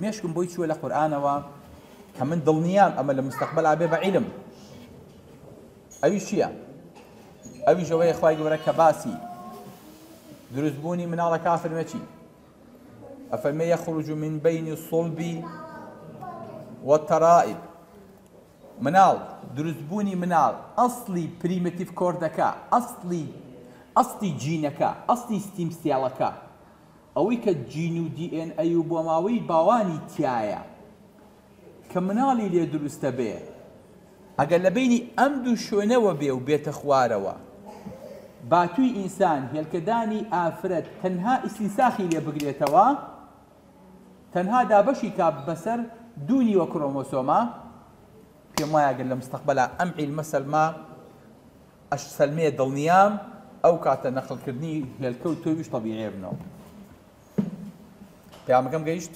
مێشکم بۆی چووە لە قورئانەوە کە من دڵنیام ئەمە لە مستەقبەلا بێ بە عیلم. ئەویش چییە؟ ئەویش ئەوەیە خوای گەورە کە باسی دروستبوونی مناڵە کافر مەچی ئەفەرمێ یەخڕوج من بەینی الصڵب والتەرائب. مناڵ دروستبوونی مناڵ ئەسڵی پریمتیڤ کۆردەکە، ئەسڵی جینەکە، ئەسڵی ستیمسیاڵەکە، ئەوەی کە جین و DNA و بۆ ماوەی باوانی تایە کە مناڵی لێ دروستە بێ، ئەگەر لە بینی ئەم دوو شوێنەوە بێ و بێتە خوارەوە، باتووی ئینسان هێلکەدانی ئافرەت تەنها ئیسیساخی لێ بگرێتەوە، تەنها دابەشی کا بەسەر دوو نیوە کرۆمۆسۆمە، پێم وایە ئەگەر لە مستەقبەلا ئەم عیلمە سەلما ئەش سەلمێ دڵنیام ئەو کاتە نەقڵکردنی هێلکە و تۆویش تەبیعیە بنەوە. پەیامەکەم گەیشت؟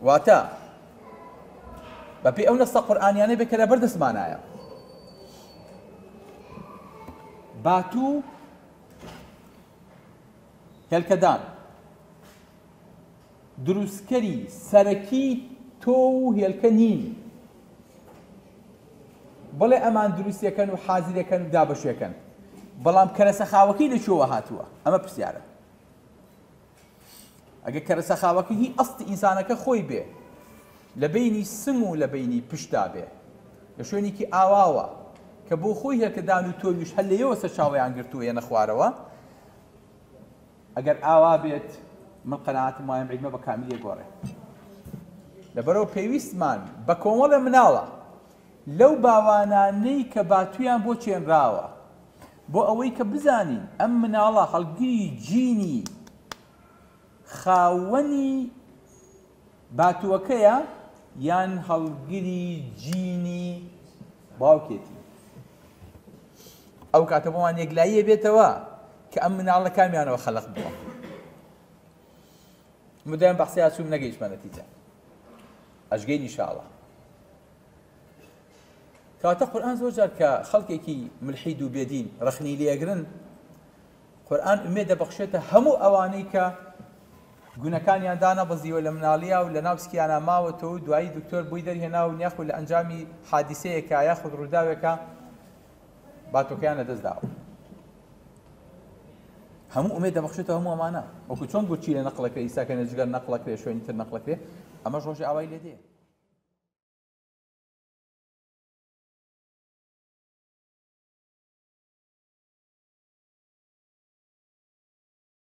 واتە بەپێی ئەو نەسە قورئانیانەی بێ کە لەبەر دەستمانایە باتوو هێلکەدان دروستکەری سەرەکی تۆ و هێلکە نین، بڵێ ئەمان دروستیەکەن و حازیرەکەن و دابەشێکەن، بەڵام کەرەسەخاوەکەی لەکوێوە هاتووە؟ ئەمە پرسیارە. ئەگەر کەرەسەخاوەکە هی ئەسڵی ئینسانەکە خۆی بێ، لە بینی سم و لە بینی پشتا بێ، لە شوێنێکی ئاواوە کە بۆ خۆی هێلکەدان و تۆویش هەر لەیەوە سەرچاوەیان گرتووە یەنە خوارەوە، ئەگەر ئاوا بێت من قەناعەتم وایە عیلمە بە کامیل یەگۆڕێ. لەبەرەوە پێویستمان بە کۆمەڵە مناڵە لەو باوانانەی کە باتوویان بۆ چێنراوە بۆ ئەوەی کە بزانین ئەم مناڵە هەڵگیری جینی خاوەنی باتووەکەیە یان هەڵگیری جینی باوکێتی. ئەو کاتە بۆمان یەکلاییە بێتەوە کە ئەم مناڵە کامیانەوە خەلق بووە. مدام بەحسییا چووم نەگەیشتمە نەتیجە، ئەشگەین ئینشاءڵڵا. کەواتە قورئان زۆر جار کە خەڵکێکی ملحید و بێدین ڕەخنی لێگرن، قورئان ئومێد دەبەخشێتە هەموو ئەوانەی کە گونەکانیان دانەبەزیوە لە مناڵیە و لە ناو سکیانە ماوەتەوە و دوایی دکتۆر بووی دەرهێنا و نیاخۆ لە ئەنجامی حادیسەیەکە یاخود ڕووداوێکە باتۆکەیان لەدەستداوە. هەموو ئومێد دەبەخشێتەوە هەموو ئەمانە، وەکو چۆن بۆچی لە نەقڵەکە ئیسا کە نەجگەر نەقڵەکرێ شوێنی تر نەقڵەکرێ، ئەمەش ڕۆژی ئاوای لێ دێ.